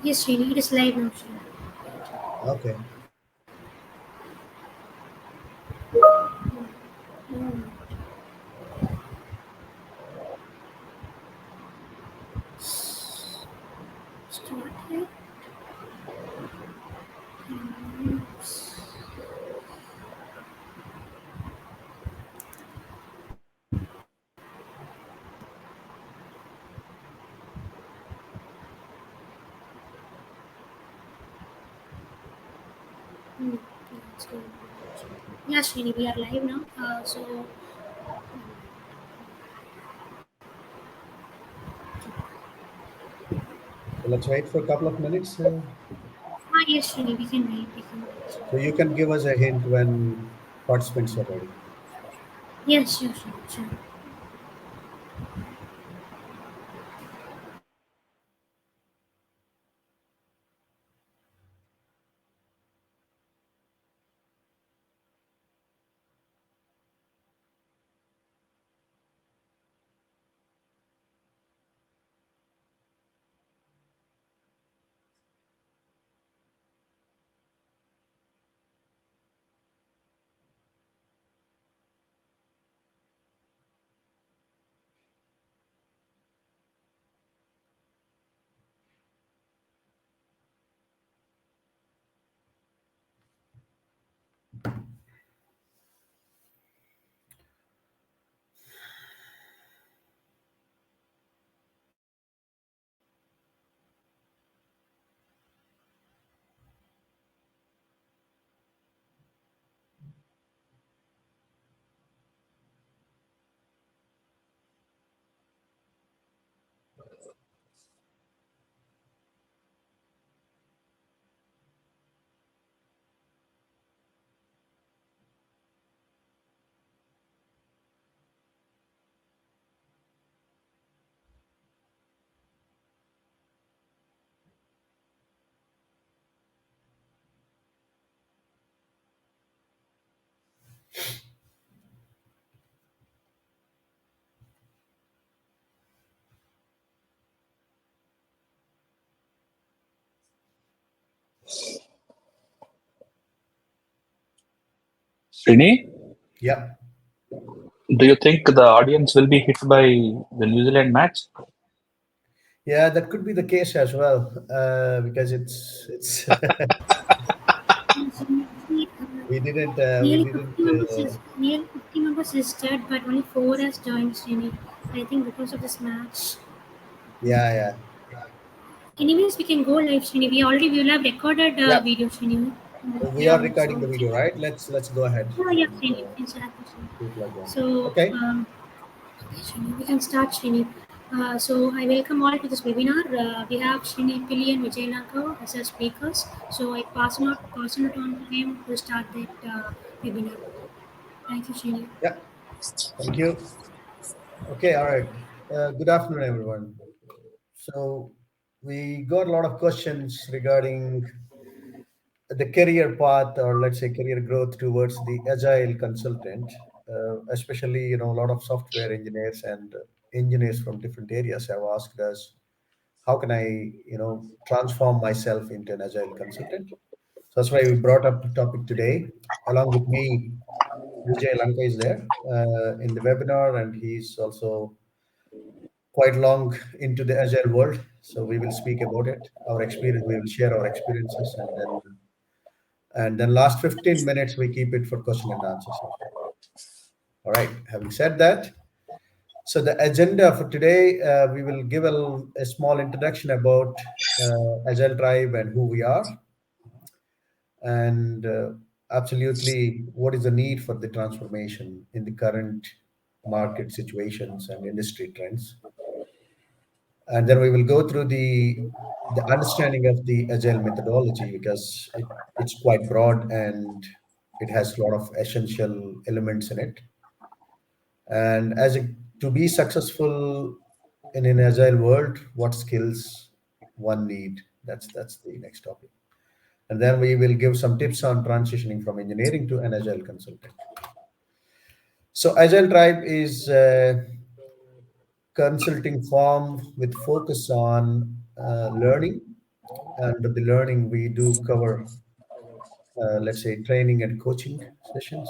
Yes, Srini, it is live now, Srini. Okay. Started. Hmm. Yeah, so, yeah, Srini, we are live now. So let's wait for a couple of minutes. Yes, Srini, we can wait. We can wait. So you can give us a hint when participants are ready. Yes, sure, sure, sure. Srini, Yeah. do you think the audience will be hit by the New Zealand match? Yeah, that could be the case as well, because it's Yes, Srini, we nearly didn't 50 members nearly 50 members registered, but only 4 has joined, Srini. I think because of this match. yeah, yeah, Anyways, we can go live, Srini. We will have recorded yeah. video, Srini. We Yeah, are so recording the we can. video, right? Let's go ahead Yeah, yeah, and Srini. We can start, Srini. people are joining. So, Okay. okay, Srini, we can start, Srini. So, I welcome all to this webinar. We have Srini Pili and Vijay Nagao as our speakers. So, I pass it on to him to start that webinar. Thank you, Srini. Yeah. Thank you. Okay. All right. Good afternoon, everyone. So we got a lot of questions regarding the career path, or let's say career growth towards the agile consultant, especially a lot of software engineers and engineers from different areas have asked us, how can I transform myself into an agile consultant? So that's why we brought up the topic today. Along with me, Vijay Lanka is there in the webinar, and he's also quite long into the agile world. So we will speak about it, our experience. We will share our experiences, and then last 15 minutes we keep it for question and answer session. All right. Having said that, so the agenda for today, we will give a small introduction about Agile Tribe and who we are, and absolutely what is the need for the transformation in the current market situations and industry trends. And then we will go through the understanding of the agile methodology, because it's quite broad and it has a lot of essential elements in it. And to be successful in an agile world, what skills one need? That's the next topic. And then we will give some tips on transitioning from engineering to an agile consultant. So Agile Tribe is a consulting firm with focus on learning Under the learning, we do cover, let's say, training and coaching sessions.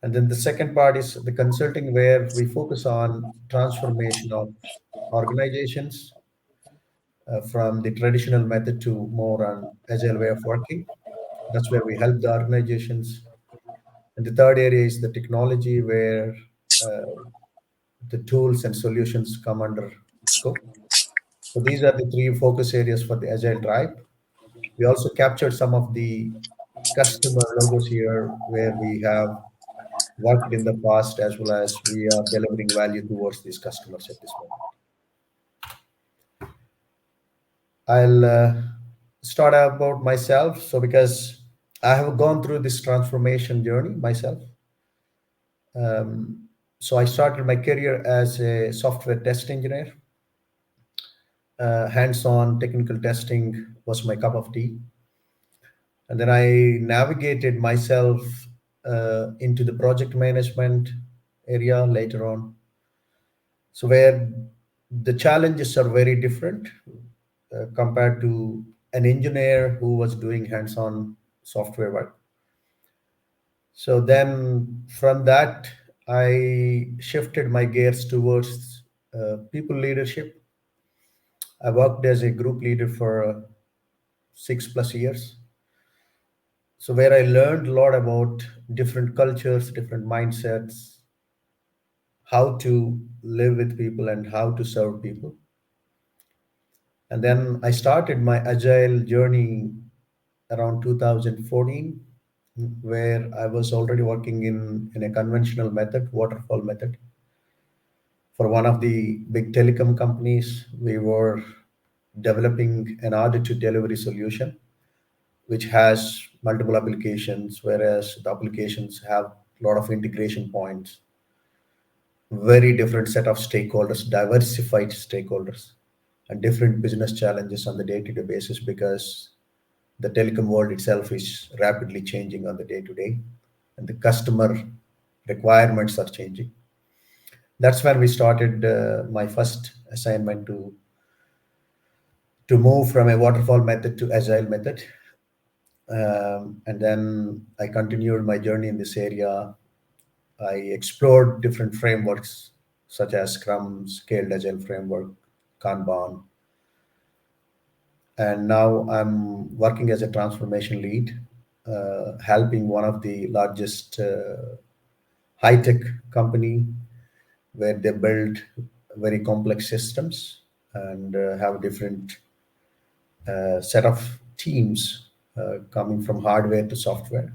And then the second part is the consulting, where we focus on transformation of organizations from the traditional method to more on agile way of working. That's where we help the organizations. And the third area is the technology, where uh, the tools and solutions come under scope. So these are the three focus areas for the Agile Tribe. We also captured some of the customer logos here, where we have worked in the past, as well as we are delivering value towards these customers at this moment. I'll start about myself. So, because I have gone through this transformation journey myself, so I started my career as a software test engineer. Hands-on technical testing was my cup of tea, and then I navigated myself into the project management area later on. So where the challenges are very different compared to an engineer who was doing hands-on software work. So then from that, I shifted my gears towards people leadership. I worked as a group leader for 6 plus years. So where I learned a lot about different cultures, different mindsets, how to live with people and how to serve people. And then I started my agile journey around 2014, where I was already working in a conventional method, waterfall method, for one of the big telecom companies. We were developing an order to delivery solution, which has multiple applications, whereas the applications have a lot of integration points, very different set of stakeholders, diversified stakeholders, and different business challenges on the day-to-day basis, because the telecom world itself is rapidly changing on the day-to-day, and the customer requirements are changing. That's when we started my first assignment to move from a waterfall method to agile method. And then I continued my journey in this area. I explored different frameworks such as Scrum, Scaled Agile Framework, Kanban, and now I'm working as a transformation lead, helping one of the largest high-tech company, where they build very complex systems and have different set of teams coming from hardware to software.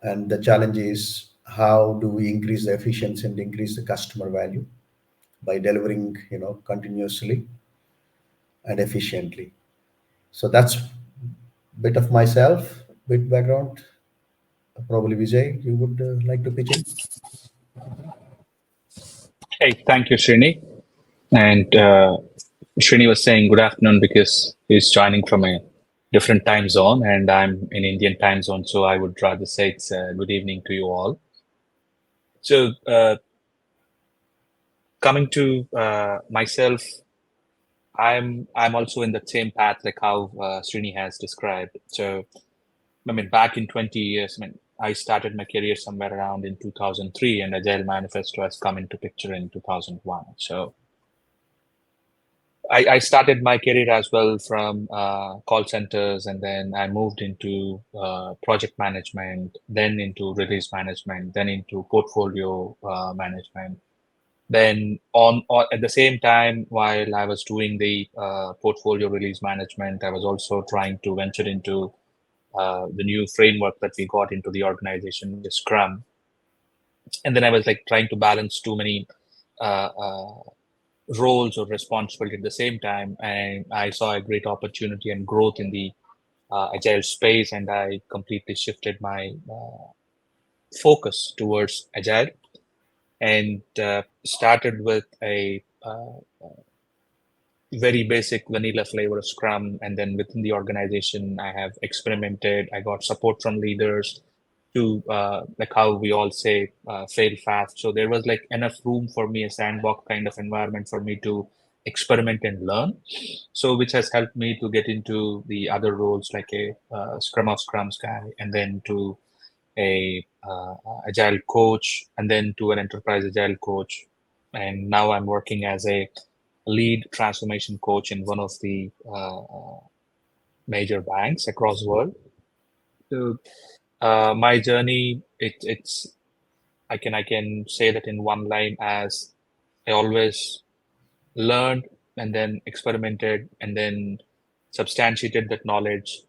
And the challenge is, how do we increase the efficiency and increase the customer value by delivering, continuously and efficiently. So that's bit of myself, bit background. Probably Vijay, you would like to pitch in. Hey, thank you, Srini. And Srini was saying good afternoon because he's joining from a different time zone, and I'm in Indian time zone, so I would rather say it's good evening to you all. So, coming to myself, I'm also in the same path like how Srini has described. So, I mean, back in 20 years, I mean, I started my career somewhere around in 2003, and Agile Manifesto has come into picture in 2001. So I started my career as well from call centers, and then I moved into project management, then into release management, then into portfolio management. Then on at the same time, while I was doing the portfolio release management, I was also trying to venture into the new framework that we got into the organization, which is Scrum. And then I was like trying to balance too many uh, uh, roles or responsibility at the same time, and I saw a great opportunity and growth in the agile space, and I completely shifted my focus towards agile and started with a very basic vanilla flavor of Scrum. And then within the organization, I have experimented. I got support from leaders to like how we all say, fail fast. So there was like enough room for me, a sandbox kind of environment for me to experiment and learn. So which has helped me to get into the other roles like a Scrum of Scrums guy, and then to a agile coach, and then to an enterprise agile coach. And now I'm working as a lead transformation coach in one of the major banks across the world. So my journey, it's I can say that in one line as I always learned and then experimented and then substantiated that knowledge.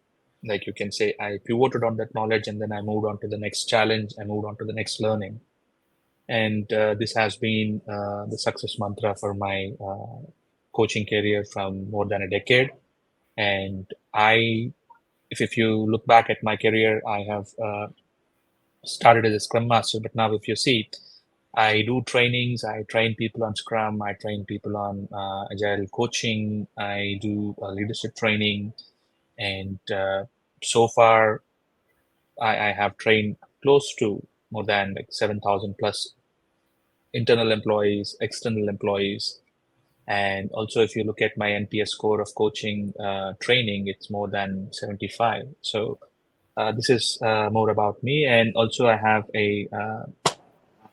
Like you can say, I pivoted on that knowledge and then I moved on to the next challenge. I moved on to the next learning. And this has been the success mantra for my coaching career from more than a decade. And if you look back at my career, I have started as a Scrum Master, but now if you see, I do trainings. I train people on Scrum. I train people on Agile coaching. I do leadership training, and so far, I have trained close to more than like 7,000 plus internal employees, external employees, and also if you look at my NPS score of coaching training, it's more than 75. So this is more about me, and also I have a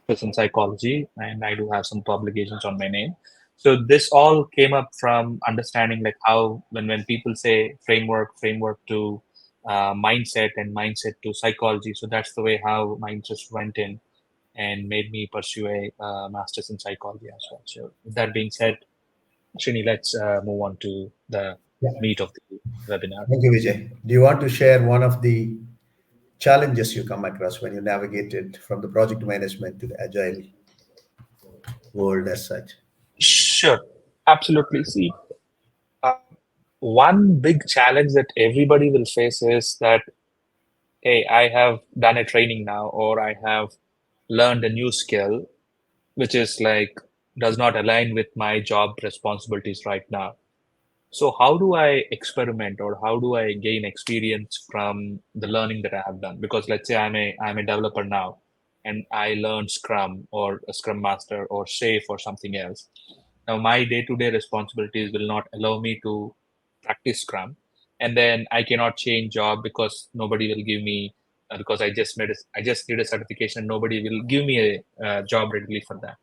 master's in psychology, and I do have some publications on my name. So this all came up from understanding like how when people say framework to mindset, and mindset to psychology. So that's the way how my interest went in and made me pursue a master's in psychology as well. So with that being said, Srini, let's move on to the Yeah. meat of the webinar. Thank you, Vijay. Do you want to share one of the challenges you come across when you navigated from the project management to the agile world as such? Sure, absolutely. See, uh, one big challenge that everybody will face is that, hey, I have done a training now, or I have learned a new skill, which is like does not align with my job responsibilities right now. So how do I experiment, or how do I gain experience from the learning that I have done? Because let's say I'm a developer now, and I learned Scrum or a Scrum Master or Safe or something else. Now my day-to-day responsibilities will not allow me to practice Scrum, and then I cannot change job because nobody will give me because I just did a certification. Nobody will give me a job readily for that.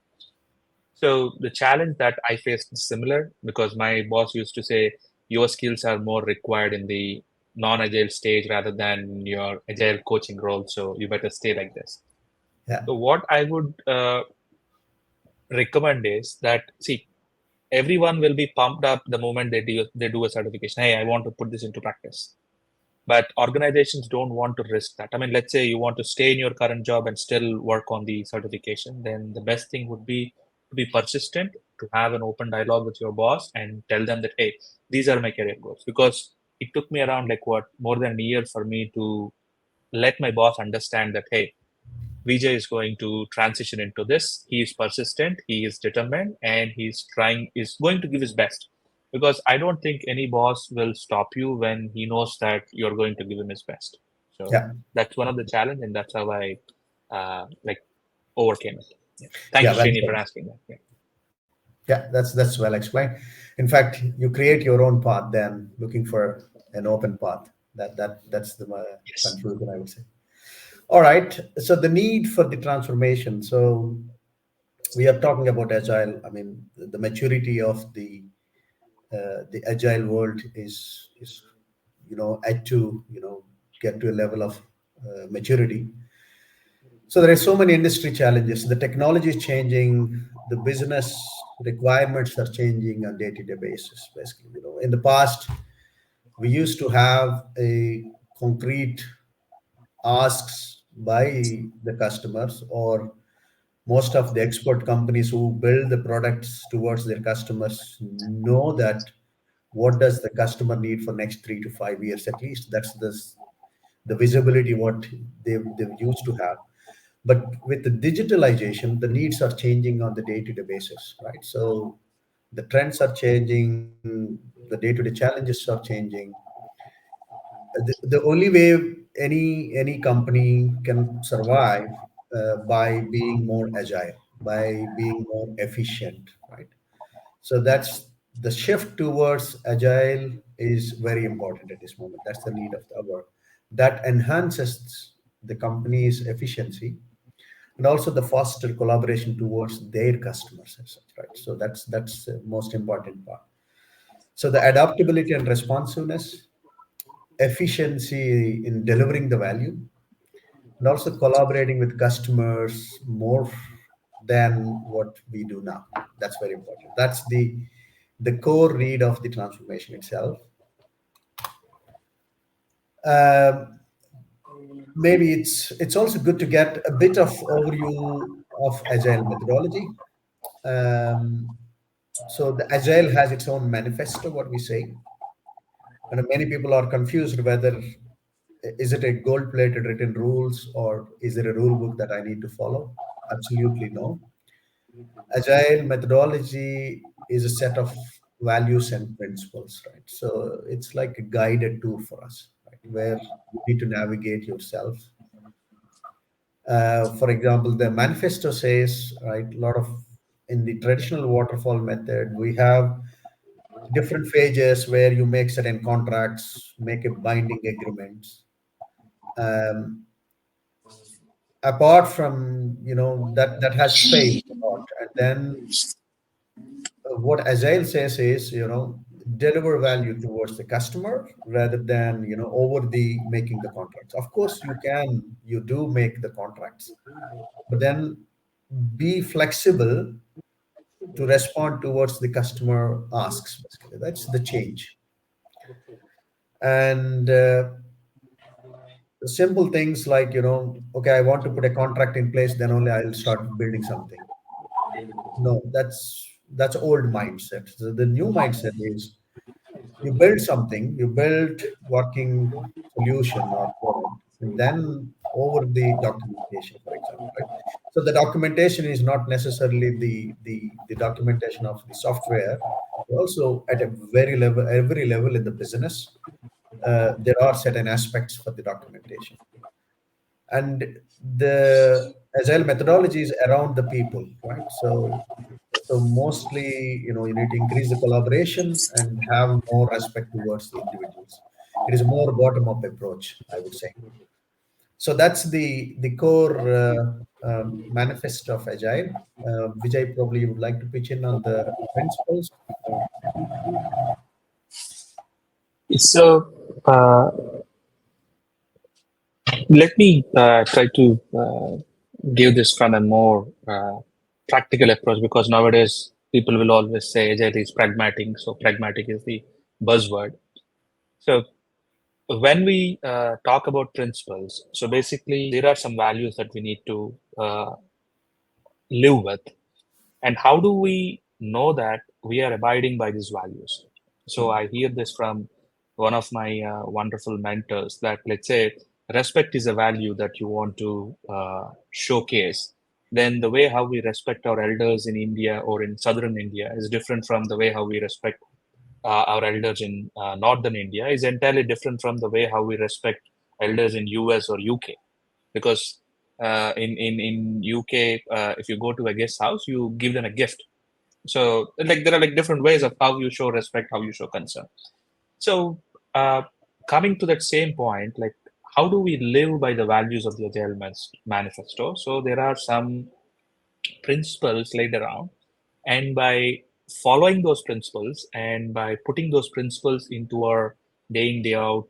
So the challenge that I faced is similar because my boss used to say your skills are more required in the non-agile stage rather than your agile coaching role. So you better stay like this. Yeah, So what I would recommend is that see everyone will be pumped up the moment they do a certification. Hey, I want to put this into practice. But organizations don't want to risk that. I mean, let's say you want to stay in your current job and still work on the certification, then the best thing would be to be persistent, to have an open dialogue with your boss and tell them that, hey, these are my career goals. Because it took me around like what, more than a year for me to let my boss understand that, hey, Vijay is going to transition into this. He is persistent, he is determined, and is going to give his best. Because I don't think any boss will stop you when he knows that you're going to give him his best. So yeah, that's one of the challenge, and that's how I like overcame it. Yeah. Thank yeah. you, Well Srini, for said. asking that. Yeah. Yeah, that's well explained. In fact, you create your own path, then looking for an open path. That's the Yes. conclusion I would say. All right. So the need for the transformation. So we are talking about agile. I mean, the maturity of the agile world is had to get to a level of maturity. So there are so many industry challenges. The technology is changing. The business requirements are changing on day-to-day basis. Basically, in the past we used to have a concrete asks by the customers, or most of the export companies who build the products towards their customers know that what does the customer need for next 3 to 5 years at least. That's the visibility what they've used to have. But with the digitalization, the needs are changing on the day-to-day basis, right? So the trends are changing, the day-to-day challenges are changing. The only way any company can survive by being more agile, by being more efficient, right? So the shift towards agile is very important at this moment. That's the need of the hour. That enhances the company's efficiency and also the foster collaboration towards their customers as such, right? So that's the most important part. So the adaptability and responsiveness, efficiency in delivering the value, and also collaborating with customers more than what we do now. That's very important. That's the core read of the transformation itself. Um, Maybe it's also good to get a bit of overview of agile methodology. Um, so the agile has its own manifesto, what we say, and many people are confused whether is it a gold-plated written rules or is it a rule book that I need to follow? Absolutely no. Agile methodology is a set of values and principles, right? So it's like a guided tour for us, right? Where you need to navigate yourself. For example, the manifesto says, right, a lot of in the traditional waterfall method, we have different phases where you make certain contracts, make a binding agreements. Um, Apart from that has failed a lot, and then what Agile says is, deliver value towards the customer rather than, over the making the contracts. Of course, you do make the contracts, but then be flexible to respond towards the customer asks. Basically, that's the change. And simple things like, okay, I want to put a contract in place, then only I'll start building something. No, that's old mindset. So the new mindset is you build something, you build working solution or product, and then over the documentation, for example, right? So the documentation is not necessarily the documentation of the software. Also, at a very level, every level in the business, there are certain aspects for the documentation, and the agile methodology is around the people, right? So mostly, you need to increase the collaboration and have more respect towards the individuals. It is a more bottom-up approach, I would say. So that's the core manifesto of Agile. Vijay, probably you would like to pitch in on the principles. So let me try to give this from a more practical approach, because nowadays people will always say agile is pragmatic. So pragmatic is the buzzword. So when we talk about principles, so basically there are some values that we need to live with. And how do we know that we are abiding by these values? So I hear this from one of my wonderful mentors that, let's say, respect is a value that you want to showcase. Then the way how we respect our elders in India or in southern India is different from the way how we respect our elders in northern India, is entirely different from the way how we respect elders in US or UK. Because in UK, if you go to a guest house, you give them a gift. So like there are like different ways of how you show respect, how you show concern. So uh, coming to that same point, like how do we live by the values of the Agile Manifesto? So there are some principles laid around, and by following those principles and by putting those principles into our day in day out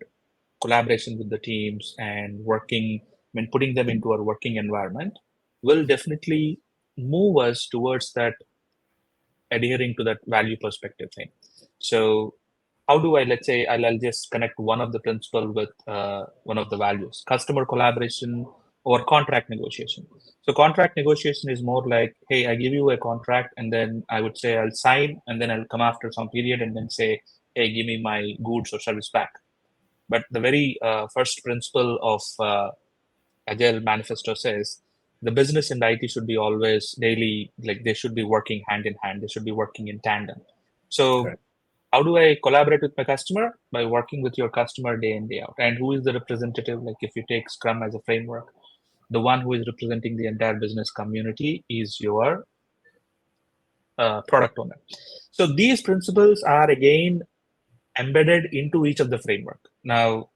collaboration with the teams and working, when putting them into our working environment, will definitely move us towards that adhering to that value perspective thing. So how do I, let's say, I'll just connect one of the principle with one of the values, customer collaboration or contract negotiation. So contract negotiation is more like, hey, I give you a contract and then I would say I'll sign and then I'll come after some period and then say, hey, give me my goods or service back. But the very first principle of Agile Manifesto says the business and IT should be always daily, like they should be working hand in hand. They should be working in tandem. So Correct. how do I collaborate with my customer? By working with your customer day in, day out. And who is the representative? Like if you take Scrum as a framework, the one who is representing the entire business community is your product owner. So these principles are again embedded into each of the framework. Now,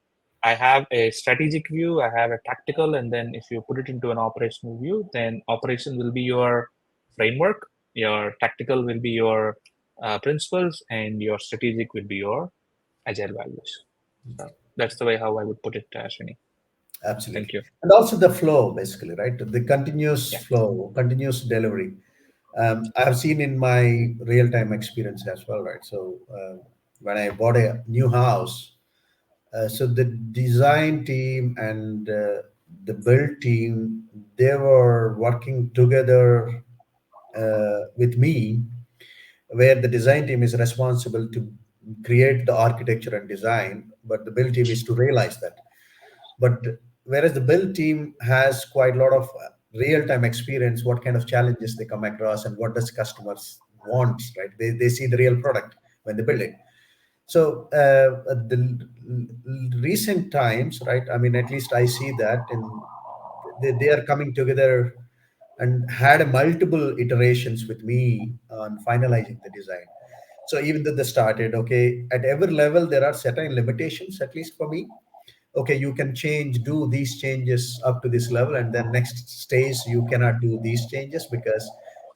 I have a strategic view, I have a tactical, and then if you put it into an operational view, then operation will be your framework, your tactical will be your principles, and your strategic will be your agile values. So that's the way how I would put it, Ashwini. Thank Absolutely. you. And also the flow, basically, right? The Yeah. continuous flow, continuous delivery. I have seen in my real time experience as well, right? So when I bought a new house, so the design team and the build team, they were working together with me, where the design team is responsible to create the architecture and design, but the build team is to realize that. But whereas the build team has quite a lot of real-time experience, what kind of challenges they come across and what does customers want, right? They see the real product when they build it. So recent times, right? I mean, at least I see that, and they are coming together and had a multiple iterations with me on finalizing the design. So even though they started, okay, at every level there are certain limitations, at least for me. Okay, you can do these changes up to this level, and then next stage you cannot do these changes because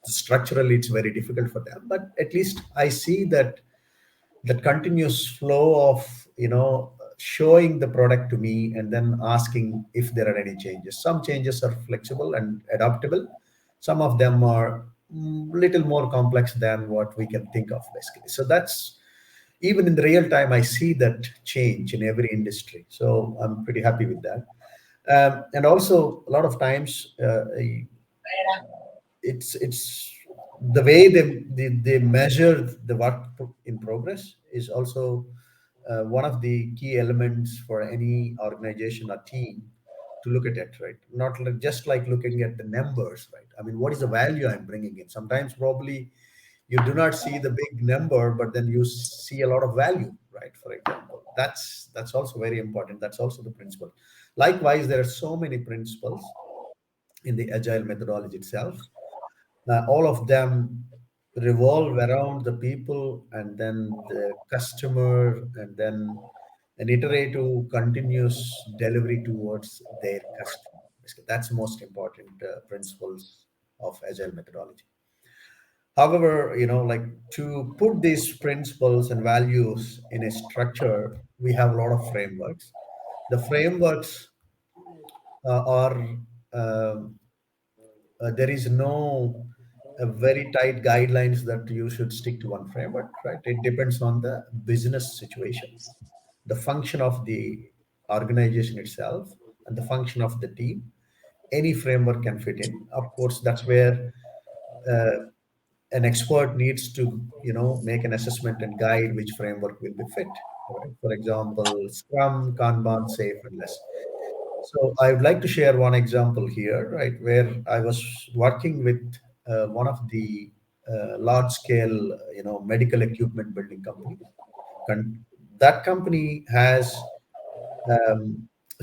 structurally it's very difficult for them. But at least I see that the continuous flow of showing the product to me and then asking if there are any changes. Some changes are flexible and adaptable, some of them are little more complex than what we can think of, basically. So that's, even in the real time, I see that change in every industry, so I'm pretty happy with that. And also a lot of times, it's the way they measure the work in progress is also one of the key elements for any organization or team to look at it, right? Not just like looking at the numbers, right? I mean, what is the value I'm bringing in? Sometimes probably you do not see the big number, but then you see a lot of value, right? For example, that's also very important. That's also the principle. Likewise, there are so many principles in the agile methodology itself. All of them revolve around the people and then the customer and then an iterative continuous delivery towards their customer. Basically, that's the most important principles of agile methodology. However, like, to put these principles and values in a structure, we have a lot of frameworks. The frameworks are um, there is no very tight guidelines that you should stick to one framework, right? It depends on the business situation, the function of the organization itself, and the function of the team. Any framework can fit in. Of course, that's where uh, an expert needs to make an assessment and guide which framework will be fit, right? For example, Scrum, Kanban, Safe, and less. So I would like to share one example here, right, where I was working with one of the large scale, medical equipment building companies. Con- that company has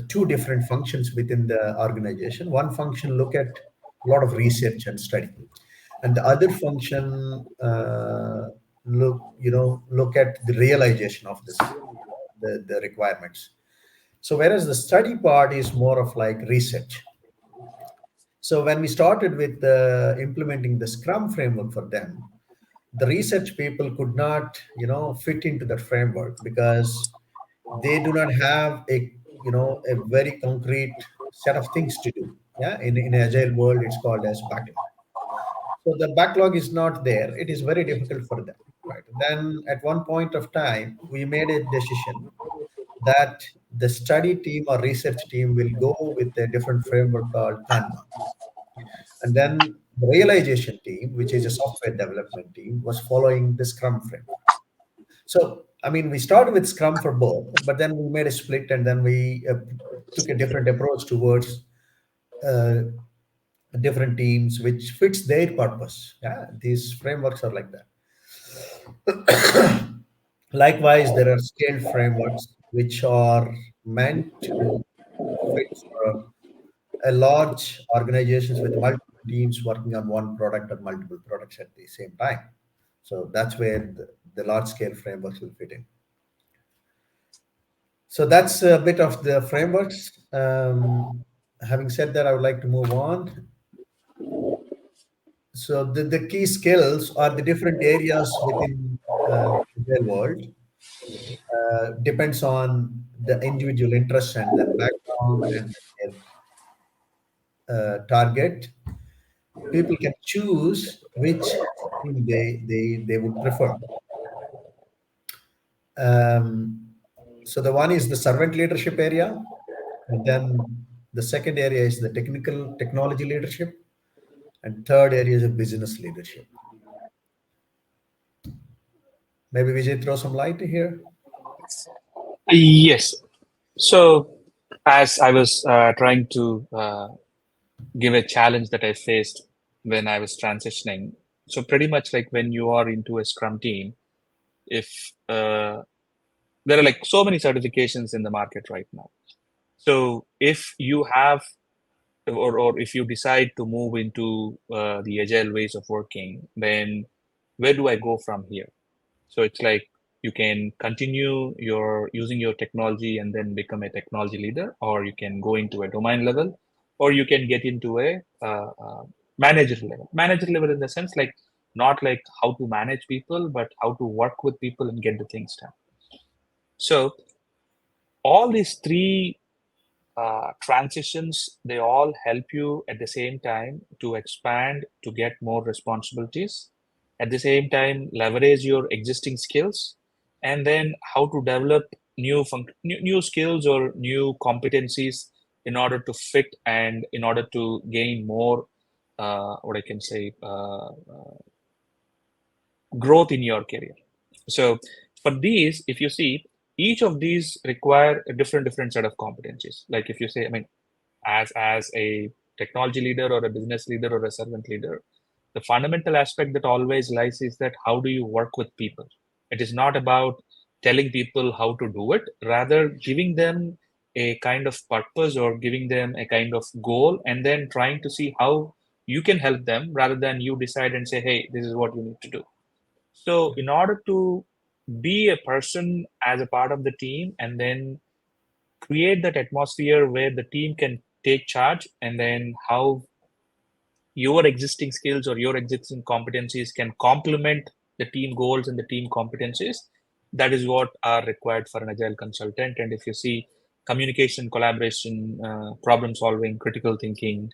two different functions within the organization. One function look at a lot of research and study, and the other function look at the realization of this, the requirements. So whereas the study part is more of like research. So when we started with implementing the Scrum framework for them, the research people could not, fit into that framework because they do not have a very concrete set of things to do. Yeah, in agile world, it's called as backlog. So the backlog is not there. It is very difficult for them, right? Then at one point of time, we made a decision that the study team or research team will go with a different framework called Kanban. And then the realization team, which is a software development team, was following the Scrum framework. So, I mean, we started with Scrum for both, but then we made a split and then we took a different approach towards uh, different teams, which fits their purpose. Yeah, these frameworks are like that. Likewise, there are scaled frameworks which are meant to fit for a large organizations with multiple teams working on one product or multiple products at the same time. So that's where the large scale frameworks will fit in. So that's a bit of the frameworks. Having said that, I would like to move on. So the key skills are the different areas within the world. Depends on the individual interest and their background and their target. People can choose which thing they would prefer. Um, so the one is the servant leadership area, and then the second area is the technical technology leadership, and third area is a business leadership. Maybe Vijay throw some light here. Yes. So, as I was trying to give a challenge that I faced when I was transitioning, so pretty much like when you are into a Scrum team, if there are like so many certifications in the market right now. So, if you have or if you decide to move into the agile ways of working, then where do I go from here? So it's like you can continue your using your technology and then become a technology leader, or you can go into a domain level, or you can get into a manager level. Manager level in the sense like not like how to manage people, but how to work with people and get the things done. So all these three transitions, they all help you at the same time to expand, to get more responsibilities, at the same time leverage your existing skills, and then how to develop new skills or new competencies in order to fit and in order to gain more what I can say growth in your career. So for these, if you see, each of these require a different set of competencies. Like if you say, I mean, as a technology leader or a business leader or a servant leader, the fundamental aspect that always lies is that how do you work with people? It is not about telling people how to do it, rather giving them a kind of purpose or giving them a kind of goal and then trying to see how you can help them rather than you decide and say, hey, this is what you need to do. So in order to be a person as a part of the team and then create that atmosphere where the team can take charge and then how your existing skills or your existing competencies can complement the team goals and the team competencies, that is what are required for an agile consultant. And if you see communication, collaboration, problem solving, critical thinking,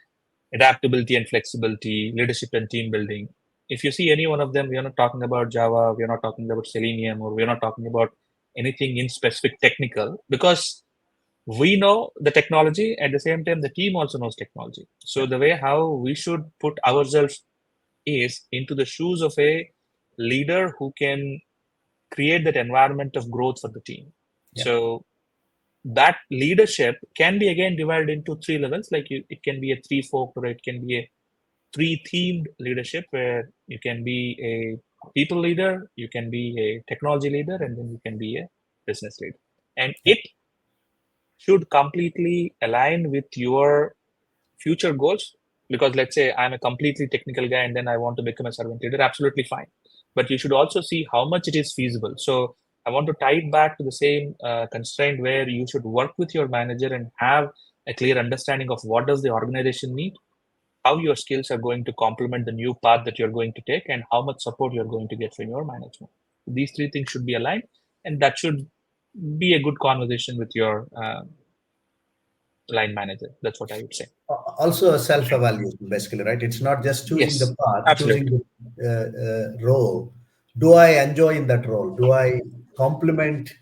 adaptability and flexibility, leadership and team building, if you see any one of them, we are not talking about Java, we are not talking about Selenium, or we are not talking about anything in specific technical, because we know the technology at the same time the team also knows technology. So Yeah, the way how we should put ourselves is into the shoes of a leader who can create that environment of growth for the team. yeah, So that leadership can be again divided into three levels, like it can be a three forked or it can be a three themed leadership where you can be a people leader, you can be a technology leader, and then you can be a business leader. And yeah, it should completely align with your future goals. Because let's say I'm a completely technical guy and then I want to become a servant leader, absolutely fine. But you should also see how much it is feasible. So I want to tie it back to the same constraint where you should work with your manager and have a clear understanding of what does the organization need, how your skills are going to complement the new path that you're going to take, and how much support you're going to get from your management. These three things should be aligned, and that should be a good conversation with your line manager. That's what I would say. also a self-evaluation basically, right? It's not just choosing the Yes, path, choosing absolutely. the role. Do I enjoy in that role? Do I complement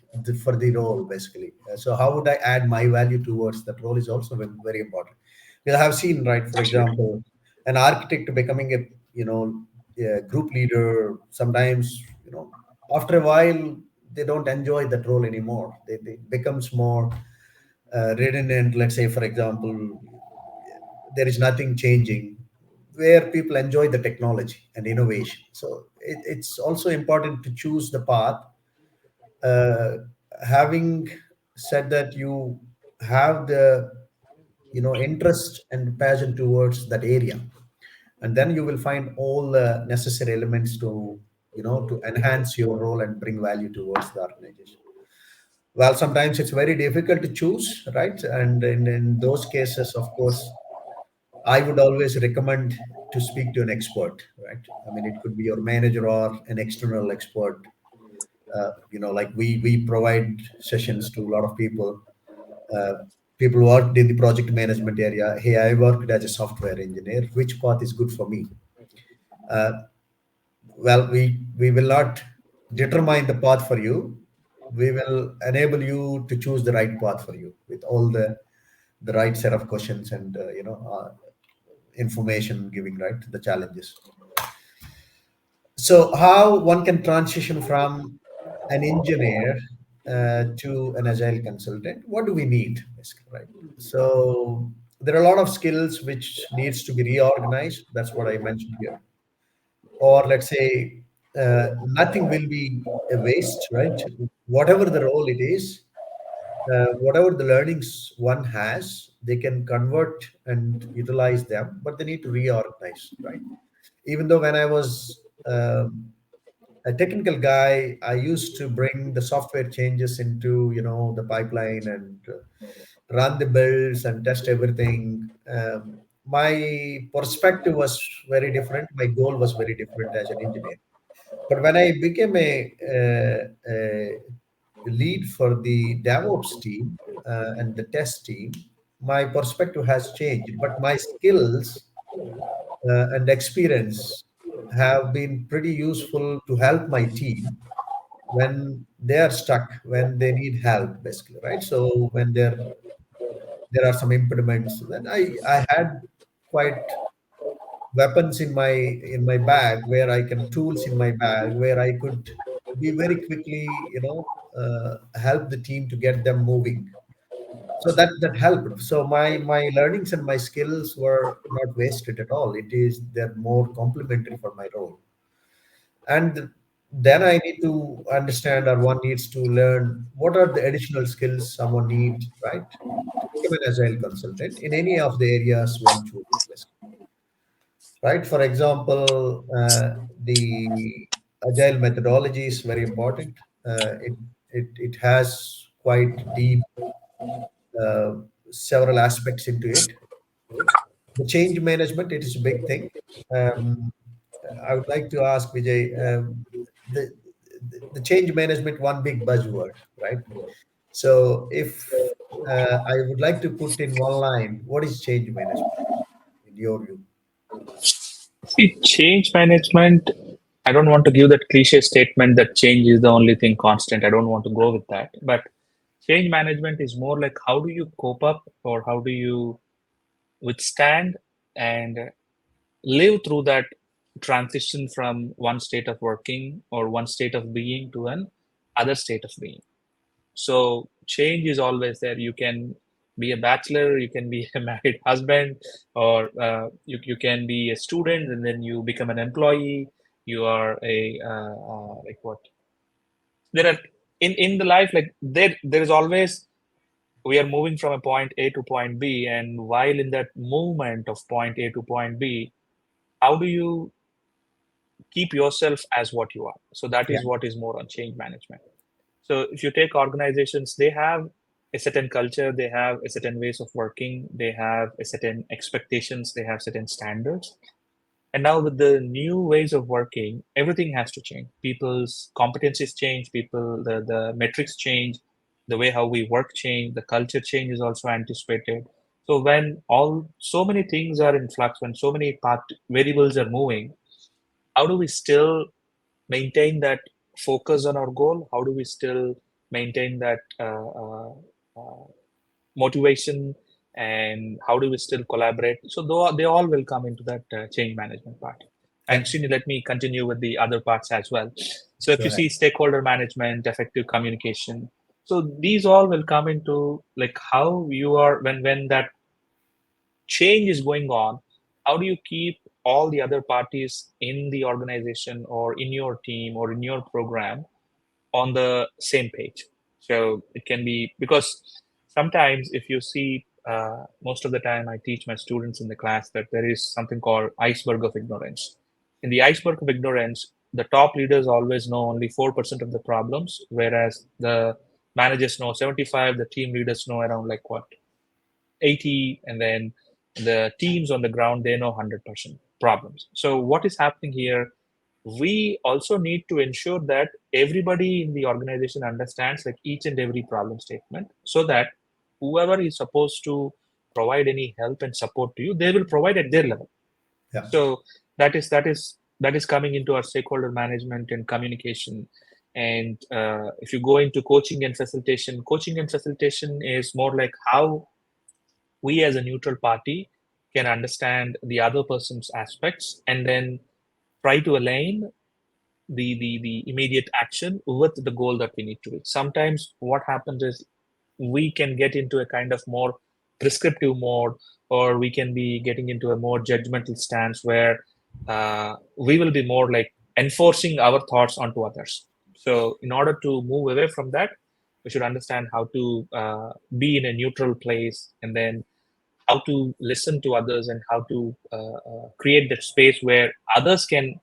for the role basically? So how would I add my value towards that role is also very, very important. Because I have seen, right, for Absolutely. example, an architect becoming a, a group leader, sometimes, after a while they don't enjoy that role anymore. They becomes more redundant. Let's say, for example, there is nothing changing, where people enjoy the technology and innovation. So it's also important to choose the path. uh, Having said that, you have the interest and passion towards that area, and then you will find all the necessary elements to to enhance your role and bring value towards the organization. Well, sometimes it's very difficult to choose, right? And in those cases, of course, I would always recommend to speak to an expert, right? I mean, it could be your manager or an external expert. Like we provide sessions to a lot of people. Uh, People worked in the project management area. Hey, I worked as a software engineer. Which path is good for me? Uh, well, we will not determine the path for you. We will enable you to choose the right path for you with all the right set of questions and information giving, right, the challenges. So how one can transition from an engineer to an agile consultant? What do we need, basically, right? So there are a lot of skills which needs to be reorganized. That's what I mentioned here. Or let's say nothing will be a waste, right? Whatever the role it is, whatever the learnings one has, they can convert and utilize them, but they need to reorganize, right? Even though when I was a technical guy, I used to bring the software changes into the pipeline and run the builds and test everything. My perspective was very different. My goal was very different as an engineer. But when I became a lead for the DevOps team and the test team, my perspective has changed. But my skills and experience have been pretty useful to help my team when they are stuck, when they need help, basically, right? So when there are some impediments, then I had quite weapons in my bag, where I can tools in my bag where I could be very quickly, help the team to get them moving. So that helped. So my learnings and my skills were not wasted at all. They're more complementary for my role. And then I need to understand, or one needs to learn, what are the additional skills someone needs, right, to become an agile consultant in any of the areas one chooses, right? For example, the agile methodology is very important. It has quite deep uh, several aspects into it. The change management, it is a big thing. Um, I would like to ask Vijay, the, the change management, one big buzzword, right? So if I would like to put in one line, what is change management in your view? See, change management, I don't want to give that cliche statement that change is the only thing constant. I don't want to go with that. But change management is more like, how do you cope up, or how do you withstand and live through that transition from one state of working or one state of being to an other state of being. So change is always there. You can be a bachelor, you can be a married husband, or you can be a student and then you become an employee. You are a like what? There are in the life, like there is always, we are moving from a point A to point B, and while in that movement of point A to point B, how do you keep yourself as what you are? So that Yeah, is what is more on change management. So if you take organizations, they have a certain culture, they have a certain ways of working, they have a certain expectations, they have certain standards. And now with the new ways of working, everything has to change. People's competencies change, the metrics change, the way how we work change, the culture change is also anticipated. So when all so many things are in flux, when so many variables are moving, how do we still maintain that focus on our goal? How do we still maintain that uh, motivation? And how do we still collaborate? So they all will come into that change management part. And yeah, Srini, let me continue with the other parts as well. So if go you ahead. see stakeholder management, effective communication, so these all will come into like how you are when that change is going on, how do you keep all the other parties in the organization or in your team or in your program on the same page? So it can be because sometimes if you see, most of the time I teach my students in the class that there is something called iceberg of ignorance. In the iceberg of ignorance, the top leaders always know only 4% of the problems, whereas the managers know 75, the team leaders know around like what, 80, and then the teams on the ground, they know 100% problems. So what is happening here, we also need to ensure that everybody in the organization understands like each and every problem statement, so that whoever is supposed to provide any help and support to you, they will provide at their level. Yeah. So that is coming into our stakeholder management and communication. And if you go into coaching and facilitation is more like how we as a neutral party can understand the other person's aspects and then try to align the immediate action with the goal that we need to reach. Sometimes what happens is we can get into a kind of more prescriptive mode, or we can be getting into a more judgmental stance where we will be more like enforcing our thoughts onto others. So in order to move away from that, we should understand how to be in a neutral place, and then how to listen to others, and how to create that space where others can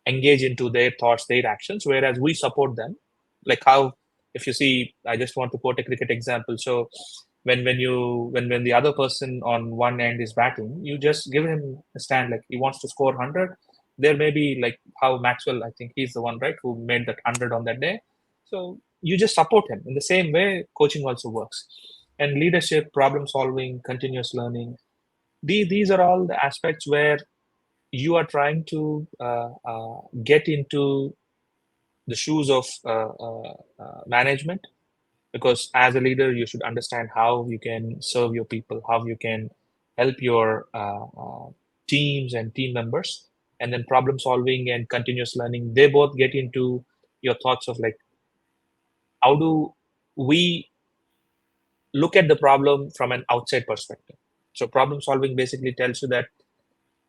engage into their thoughts, their actions, whereas we support them. Like how, if you see, I just want to quote a cricket example. So when the other person on one end is batting, you just give him a stand, like he wants to score 100. There may be like how Maxwell, I think he's the one, right, who made that 100 on that day. So you just support him. In the same way, coaching also works. And leadership, problem solving, continuous learning, these are all the aspects where you are trying to get into the shoes of management, because as a leader you should understand how you can serve your people, how you can help your teams and team members. And then problem solving and continuous learning, they both get into your thoughts of like, how do we look at the problem from an outside perspective. So problem solving basically tells you that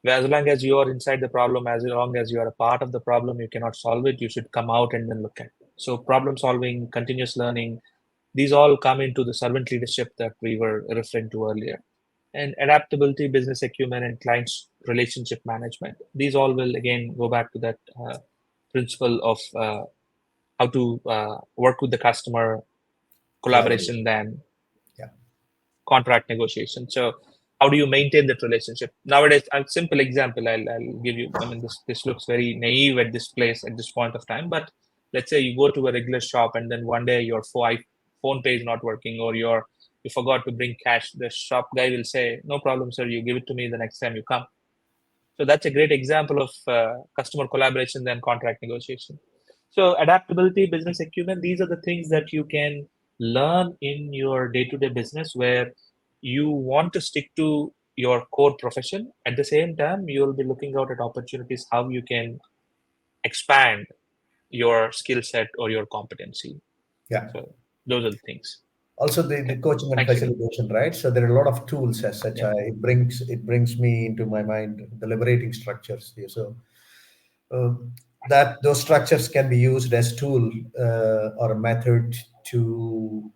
as long as you are inside the problem, as long as you are a part of the problem, you cannot solve it. You should come out and then look at it. So problem solving, continuous learning, these all come into the servant leadership that we were referring to earlier. And adaptability, business acumen, and clients relationship management. These all will again go back to that principle of how to work with the customer, Collaboration. collaboration, then Yeah. contract negotiation. So how do you maintain that relationship nowadays? A simple example I'll give you. I mean, this looks very naive at this place at this point of time, but let's say you go to a regular shop and then one day your phone pay is not working, or you forgot to bring cash. The shop guy will say, no problem sir, you give it to me the next time you come. So that's a great example of customer collaboration and contract negotiation. So adaptability, business acumen, these are the things that you can learn in your day-to-day business, where you want to stick to your core profession. At the same time, you will be looking out at opportunities how you can expand your skill set or your competency. Yeah. So those are the things. Also the Yeah. coaching and Thanks, Srini. facilitation, right? So there are a lot of tools as such. Yeah. It brings me into my mind the liberating structures here. So that those structures can be used as tool or a method to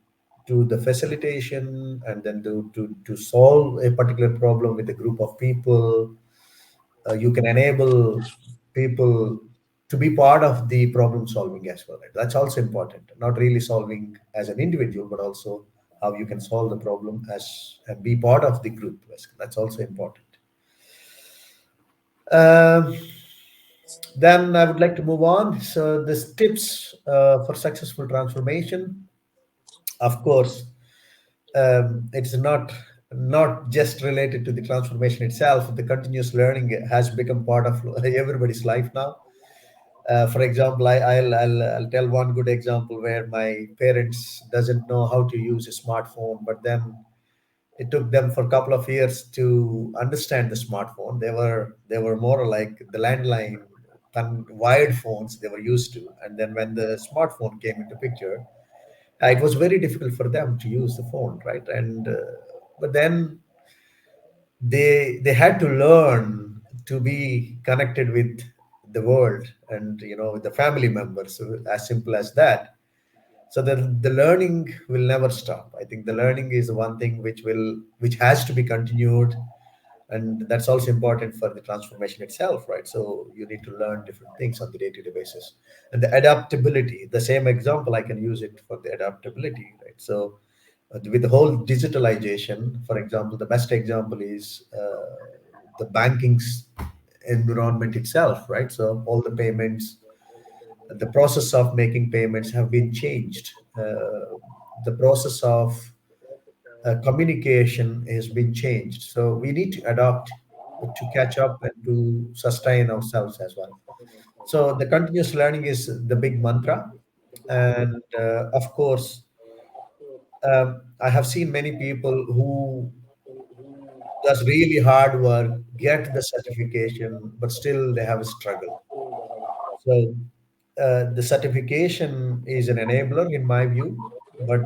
do the facilitation, and then to solve a particular problem with a group of people. You can enable people to be part of the problem solving as well, right? That's also important, not really solving as an individual, but also how you can solve the problem as and be part of the group. That's also important. um, then I would like to move on. So this tips for successful transformation. Of course, it's not just related to the transformation itself. The continuous learning has become part of everybody's life now. For example, I'll tell one good example where my parents doesn't know how to use a smartphone, but then it took them for a couple of years to understand the smartphone. They were more like the landline and wired phones they were used to, and then when the smartphone came into picture, it was very difficult for them to use the phone, right? And but then they had to learn to be connected with the world, and with the family members. So as simple as that. So the learning will never stop. I think the learning is the one thing which has to be continued. and that's also important for the transformation itself, right? So you need to learn different things on the day-to-day basis. And the adaptability, the same example, I can use it for the adaptability, right? So with the whole digitalization, for example, the best example is the environment itself, right? So all the payments, the process of making payments have been changed. The process of communication has been changed. So we need to adapt to catch up and to sustain ourselves as well. So the continuous learning is the big mantra. And of course, I have seen many people who does really hard work, get the certification, but still they have a struggle. So the certification is an enabler in my view, but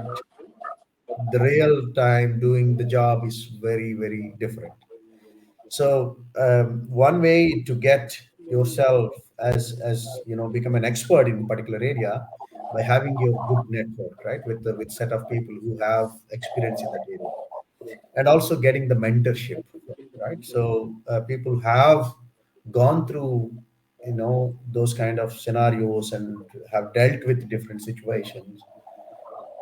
the real time doing the job is very, very different. So one way to get yourself as become an expert in particular area by having your good network, right, with set of people who have experience in that area, and also getting the mentorship, right? So people have gone through those kind of scenarios and have dealt with different situations.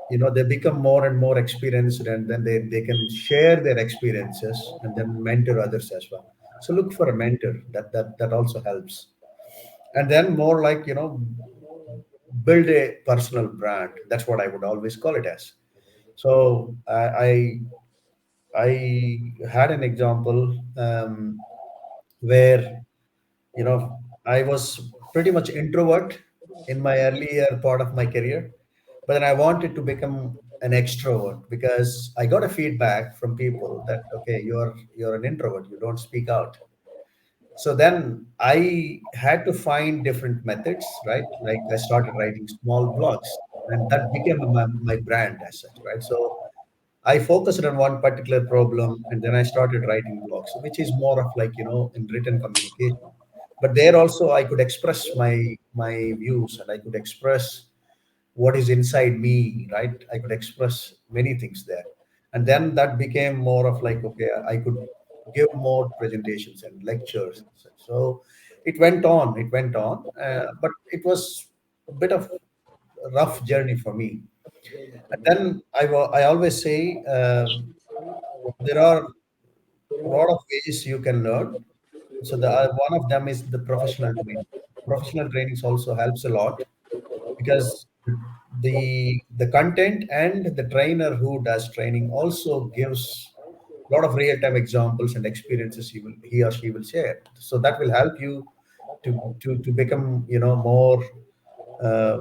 They become more and more experienced, and then they can share their experiences and then mentor others as well. So look for a mentor, that also helps. And then more like build a personal brand. That's what I would always call it as. So I had an example where I was pretty much introvert in my earlier part of my career, but then I wanted to become an extrovert because I got a feedback from people that okay, you're an introvert, you don't speak out. So then I had to find different methods, right? Like I started writing small blogs, and that became my brand as such, right? So I focused on one particular problem, and then I started writing blogs, which is more of like in written communication. But there also I could express my views, and I could express what is inside me, right? I could express many things there, and then that became more of like okay, I could give more presentations and lectures and such. So it went on, but it was a bit of a rough journey for me. And then I always say there are a lot of ways you can learn. So one of them is the professional training. Professional trainings also helps a lot because the content and the trainer who does training also gives a lot of real time examples and experiences he or she will share. So that will help you to become more uh,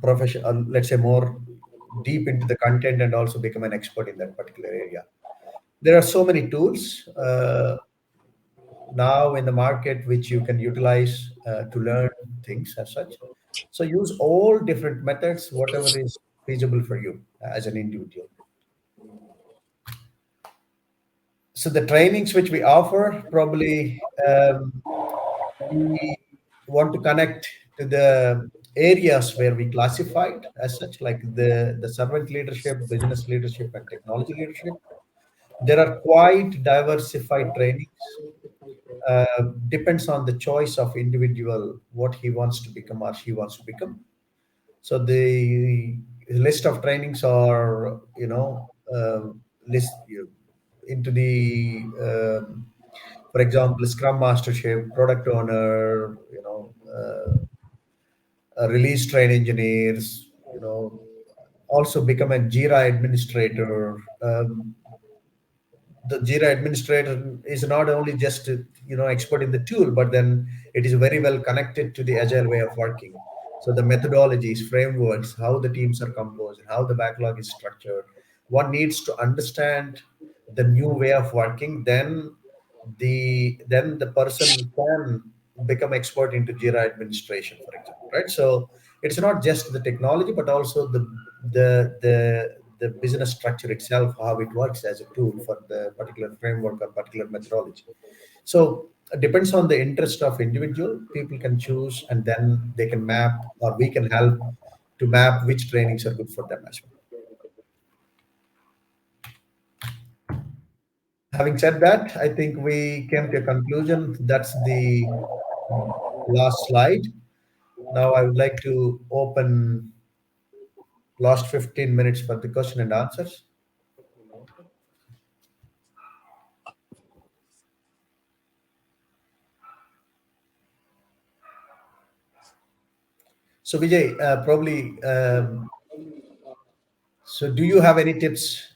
professional, let's say more deep into the content and also become an expert in that particular area. There are so many tools now in the market which you can utilize to learn things as such. So use all different methods, whatever is feasible for you as an individual. So the trainings which we offer, probably we want to connect to the areas where we classified as such, like the servant leadership, business leadership, and technology leadership. There are quite diversified trainings. Depends on the choice of individual what he wants to become or she wants to become. So the list of trainings are list into the for example, Scrum Mastership, Product Owner, release train engineers, also become a Jira administrator. The Jira administrator is not only just expert in the tool, but then it is very well connected to the agile way of working. So the methodologies, frameworks, how the teams are composed, and how the backlog is structured. One needs to understand the new way of working. Then the person can become expert into Jira administration, for example, right? So it's not just the technology, but also the business structure itself, how it works as a tool for the particular framework or particular methodology. So it depends on the interest of individual. People can choose, and then they can map, or we can help to map which trainings are good for them as well. Having said that, I think we came to a conclusion. That's the last slide. Now I would like to open last 15 minutes for the question and answers. So Vijay, probably, so do you have any tips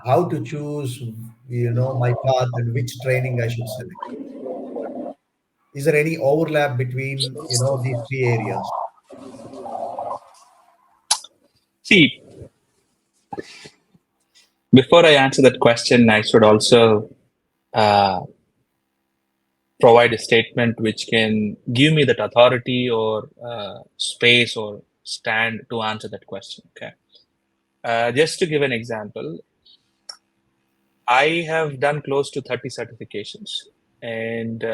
how to choose, my path and which training I should select? Is there any overlap between, these three areas? See, before I answer that question, I should also uh, provide a statement which can give me that authority or space or stand to answer that question. Okay. Just to give an example, I have done close to 30 certifications, and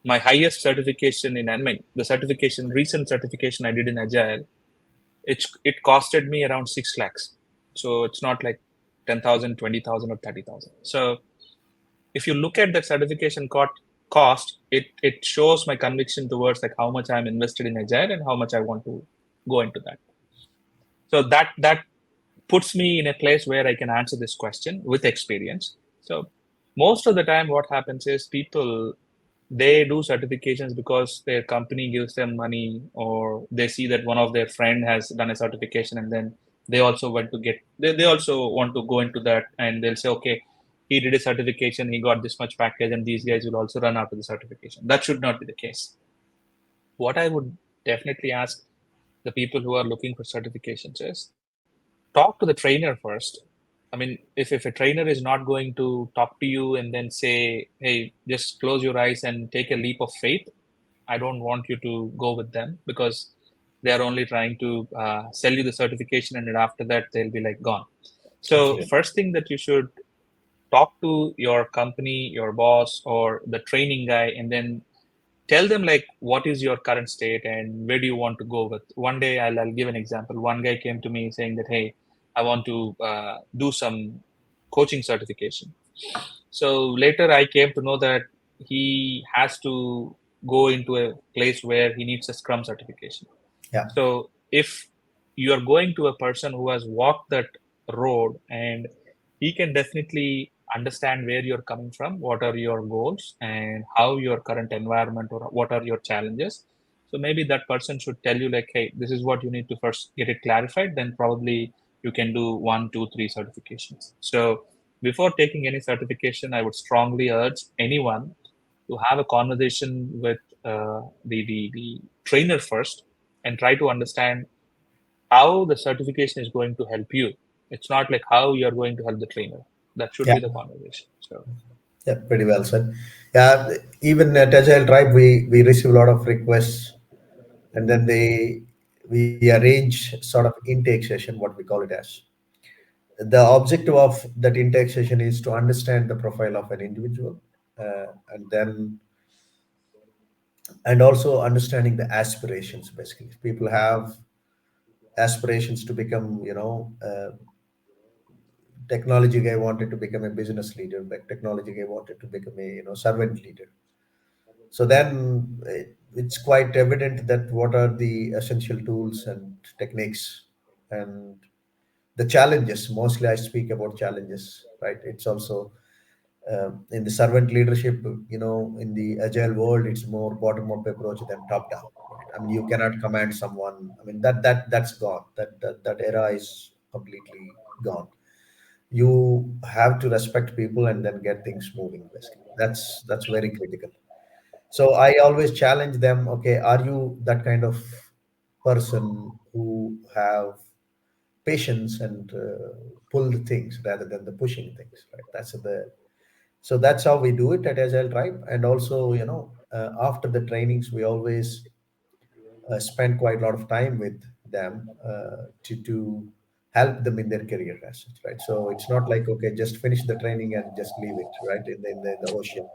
my highest certification in admin, the certification, recent certification I did in Agile, it costed me around 6 lakhs. So it's not like 10,000, 20,000, or 30,000. So if you look at the certification cost, it shows my conviction towards like how much I'm invested in Agile and how much I want to go into that. So that puts me in a place where I can answer this question with experience. So most of the time, what happens is people they do certifications because their company gives them money, or they see that one of their friend has done a certification, and then they also want to they also want to go into that, and they'll say, okay, he did a certification, he got this much package, and these guys will also run after the certification. That should not be the case. What I would definitely ask the people who are looking for certifications is talk to the trainer first. I mean, if a trainer is not going to talk to you and then say, hey, just close your eyes and take a leap of faith, I don't want you to go with them, because they are only trying to sell you the certification, and then after that, they'll be like gone. So, Absolutely. first thing that you should talk to your company, your boss, or the training guy, and then tell them like what is your current state and where do you want to go with. One day I'll give an example. One guy came to me saying that, hey, I want to do some coaching certification. So later I came to know that he has to go into a place where he needs a Scrum certification. Yeah. So if you are going to a person who has walked that road, and he can definitely understand where you're coming from, what are your goals, and how your current environment or what are your challenges. So maybe that person should tell you like, hey, this is what you need to first get it clarified. Then probably you can do one, two, three certifications. So before taking any certification, I would strongly urge anyone to have a conversation with the trainer first, and try to understand how the certification is going to help you. It's not like how you're going to help the trainer. That should Yeah. be the conversation. So Yeah. Pretty well said. Yeah. Even at Agile Tribe, we receive a lot of requests, and then we arrange sort of intake session, what we call it as. The objective of that intake session is to understand the profile of an individual, and then and also understanding the aspirations. Basically, if people have aspirations to become, technology guy wanted to become a business leader, but technology guy wanted to become a, servant leader. So then it's quite evident that what are the essential tools and techniques, and the challenges. Mostly I speak about challenges, right? It's also in the servant leadership, in the agile world, it's more bottom up approach than top down, right? I mean, you cannot command someone. I mean, that's gone. That era is completely gone. You have to respect people and then get things moving. Basically, that's very critical. So I always challenge them. Okay, are you that kind of person who have patience and pull the things rather than the pushing things, right? That's how we do it at Agile Tribe. And also, after the trainings, we always spend quite a lot of time with them to help them in their career as such, right? So it's not like, okay, just finish the training and just leave it, right, in the ocean.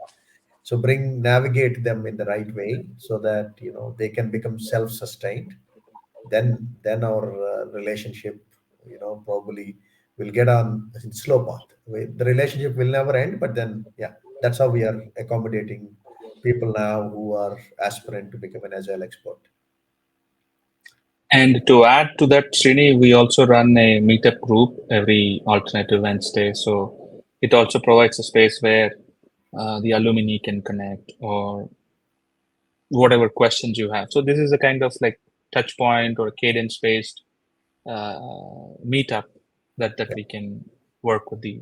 So navigate them in the right way so that, they can become self-sustained. Then our relationship, probably will get on a slow path. the relationship will never end. But then, yeah, that's how we are accommodating people now who are aspirant to become an agile expert. And to add to that, Srini, we also run a meetup group every alternative Wednesday. So it also provides a space where the alumni can connect or whatever questions you have. So this is a kind of like touch point or cadence based meetup that Yeah, we can work with the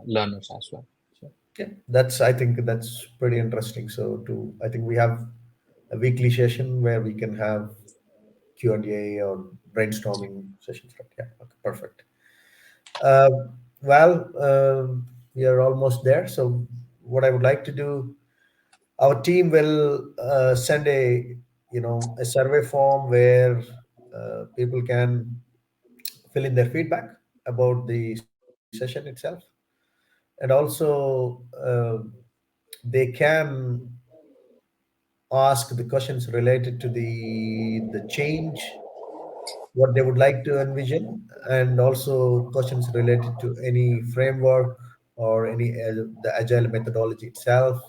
learners as well. So, yeah, that's, I think that's pretty interesting. So to, I think we have a weekly session where we can have Q&A or brainstorming sessions. Right? Yeah, okay, perfect. Uh, well, we are almost there. So what I would like to do, our team will send a, a survey form where people can fill in their feedback about the session itself, and also they can ask the questions related to the change, what they would like to envision, and also questions related to any framework or any the agile methodology itself.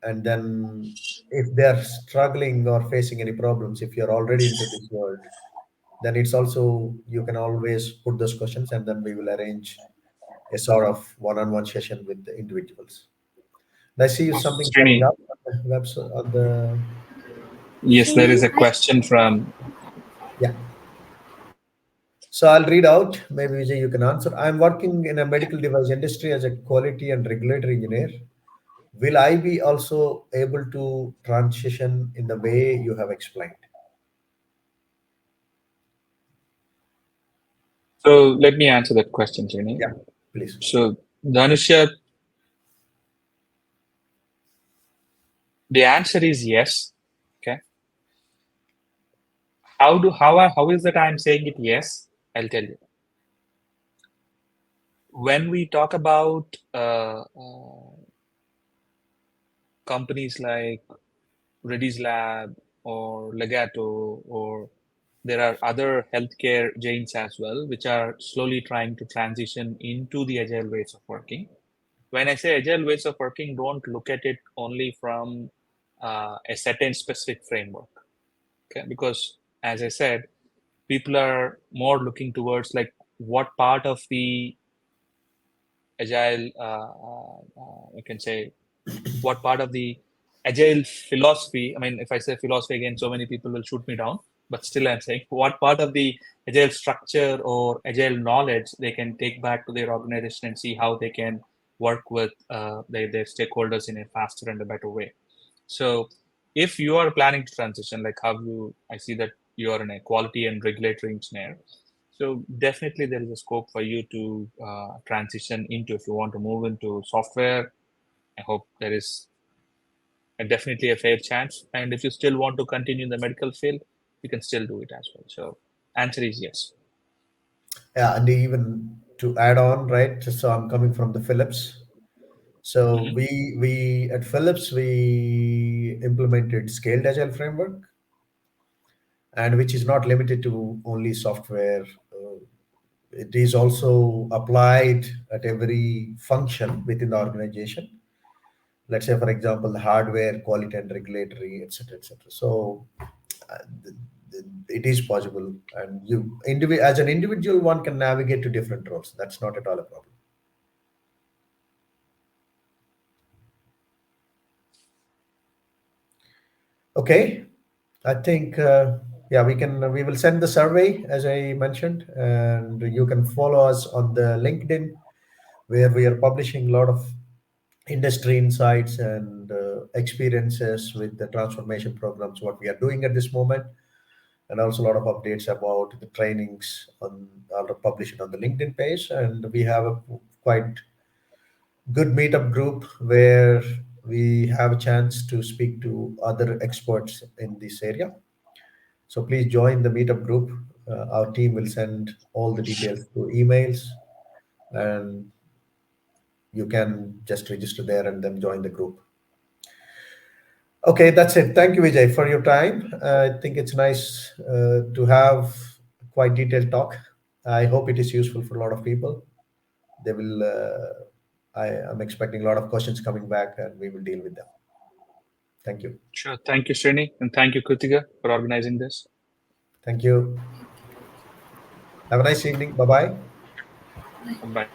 And then if they're struggling or facing any problems, if you're already into this world, then it's also, you can always put those questions, and then we will arrange a sort of one-on-one session with the individuals. And I see you something coming Srini, up on the website on the. yes, there is Srini, a question from. Yeah. So I'll read out. Maybe Vijay, you can answer. I'm working in a medical device industry as a quality and regulatory engineer. Will I be also able to transition in the way you have explained? So let me answer that question, Srini. Yeah, please. So Dhanushya, the answer is yes. Okay. How is that I'm saying it yes? I'll tell you. When we talk about companies like Reddy's Lab or Legato, or there are other healthcare giants as well, which are slowly trying to transition into the agile ways of working. When I say agile ways of working, don't look at it only from a certain specific framework. Okay, because as I said, people are more looking towards like what part of the agile, you can say, what part of the agile philosophy. I mean, if I say philosophy again, so many people will shoot me down, but still I'm saying what part of the agile structure or agile knowledge they can take back to their organization and see how they can work with their stakeholders in a faster and a better way. So if you are planning to transition, like how you, I see that you are in a quality and regulatory engineer. So definitely there is a scope for you to transition into, if you want to move into software, I hope there is definitely a fair chance. And if you still want to continue in the medical field, you can still do it as well. So answer is yes. Yeah, and even to add on, right? So I'm coming from the Philips. So Mhm. we at Philips we implemented scaled agile framework, and which is not limited to only software. It is also applied at every function within the organization. Let's say, for example, the hardware, quality and regulatory, etc., etc. So th- it is possible, and as an individual, one can navigate to different roles. That's not at all a problem. Okay, I think yeah, we will send the survey as I mentioned, and you can follow us on the LinkedIn where we are publishing a lot of industry insights and experiences with the transformation programs what we are doing at this moment, and also a lot of updates about the trainings on are published on the LinkedIn page. And we have a quite good meetup group where we have a chance to speak to other experts in this area. So please join the meetup group. Our team will send all the details through emails, and you can just register there and then join the group. Okay, that's it. Thank you, Vijay, for your time. I think it's nice to have quite detailed talk. I hope it is useful for a lot of people. they will. I am expecting a lot of questions coming back, and we will deal with them. Thank you. Sure. Thank you, Srini, and thank you, Kritika, for organizing this. Thank you. Have a nice evening. Bye bye. Bye.